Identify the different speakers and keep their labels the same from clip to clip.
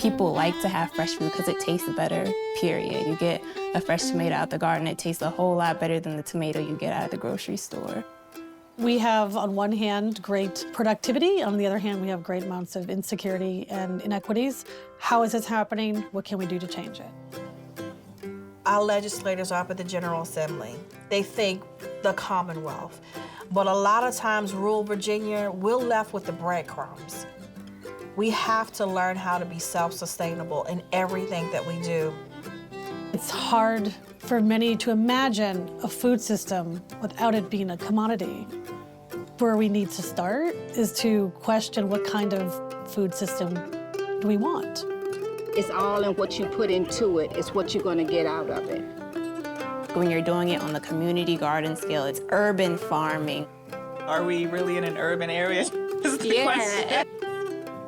Speaker 1: People like to have fresh food because it tastes better, period. You get a fresh tomato out the garden, it tastes a whole lot better than the tomato you get out of the grocery store.
Speaker 2: We have, on one hand, great productivity. On the other hand, we have great amounts of insecurity and inequities. How is this happening? What can we do to change it?
Speaker 3: Our legislators are up at the General Assembly. They think the Commonwealth. But a lot of times, rural Virginia, we're left with the breadcrumbs. We have to learn how to be self-sustainable in everything that we do.
Speaker 2: It's hard for many to imagine a food system without it being a commodity. Where we need to start is to question what kind of food system do we want.
Speaker 4: It's all in what you put into it. It's what you're going to get out of it.
Speaker 1: When you're doing it on the community garden scale, it's urban farming.
Speaker 5: Are we really in an urban area? Is the question.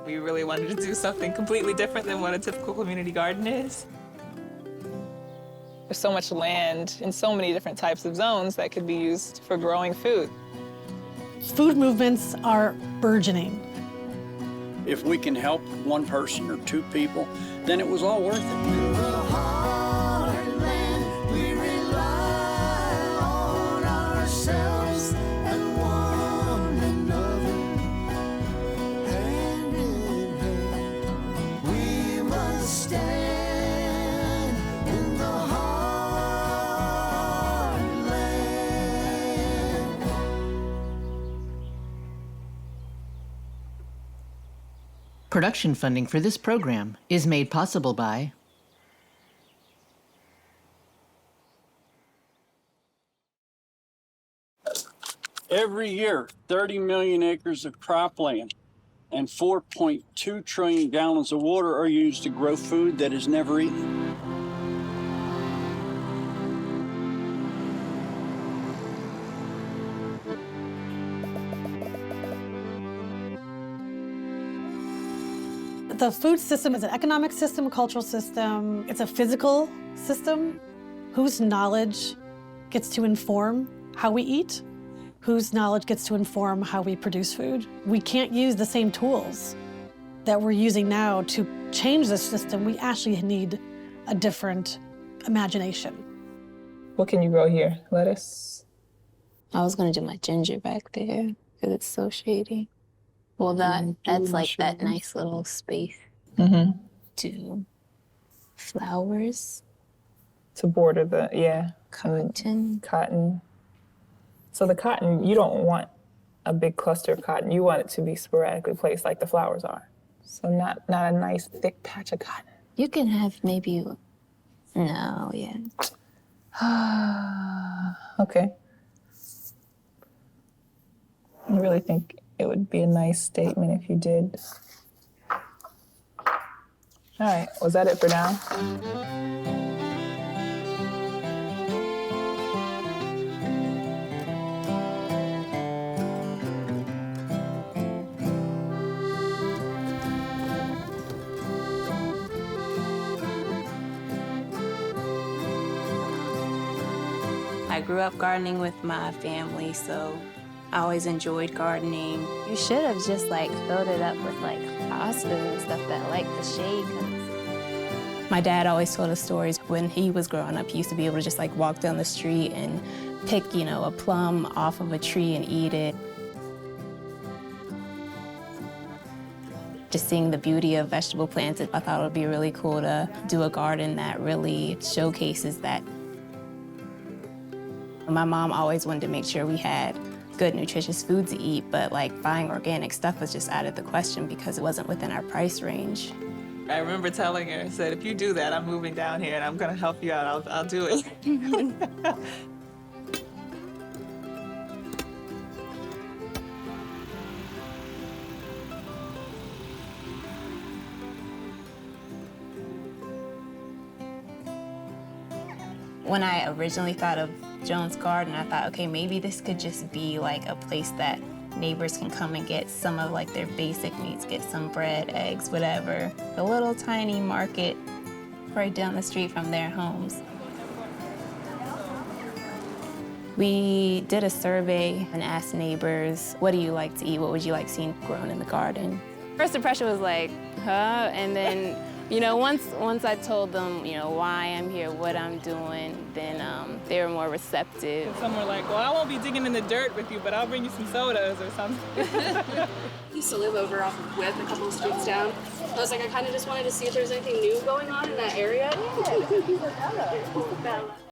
Speaker 5: We really wanted to do something completely different than what a typical community garden is. There's so much land in so many different types of zones that could be used for growing food.
Speaker 2: Food movements are burgeoning.
Speaker 6: If we can help one person or two people, then it was all worth it.
Speaker 7: Production funding for this program is made possible by
Speaker 6: Every year, 30 million acres of cropland and 4.2 trillion gallons of water are used to grow food that is never eaten.
Speaker 2: The food system is an economic system, a cultural system. It's a physical system. Whose knowledge gets to inform how we eat? Whose knowledge gets to inform how we produce food? We can't use the same tools that we're using now to change this system. We actually need a different imagination.
Speaker 5: What can you grow here? Lettuce?
Speaker 1: I was gonna do my ginger back there because it's so shady. Well, that's like that nice little space.
Speaker 5: Mm-hmm.
Speaker 1: To flowers.
Speaker 5: To border the, yeah.
Speaker 1: Cotton.
Speaker 5: Cotton. So the cotton, you don't want a big cluster of cotton. You want it to be sporadically placed like the flowers are. So not a nice thick patch of cotton.
Speaker 1: You can have maybe, no, yeah.
Speaker 5: Okay. I really think it would be a nice statement if you did. All right, was that it for now?
Speaker 1: I grew up gardening with my family, so I always enjoyed gardening. You should have just like filled it up with like hostas and stuff that like the shade. My dad always told us stories. When he was growing up, he used to be able to just like walk down the street and pick, you know, a plum off of a tree and eat it. Just seeing the beauty of vegetable plants, I thought it would be really cool to do a garden that really showcases that. My mom always wanted to make sure we had good, nutritious food to eat, but like buying organic stuff was just out of the question because it wasn't within our price range.
Speaker 5: I remember telling her, I said, if you do that, I'm moving down here and I'm gonna help you out. I'll do it.
Speaker 1: When I originally thought of Jones Garden, I thought, okay, maybe this could just be like a place that neighbors can come and get some of like their basic needs, get some bread, eggs, whatever. A little tiny market right down the street from their homes. We did a survey and asked neighbors, what do you like to eat? What would you like seen grown in the garden? First impression was like, huh? And then You know, once I told them, you know, why I'm here, what I'm doing, then they were more receptive.
Speaker 5: Some were like, well, I won't be digging in the dirt with you, but I'll bring you some sodas or something.
Speaker 8: I used to live over off of Whip, a couple of streets down. I was like, I kind of just wanted to see if there was anything new going on in that area. Yeah.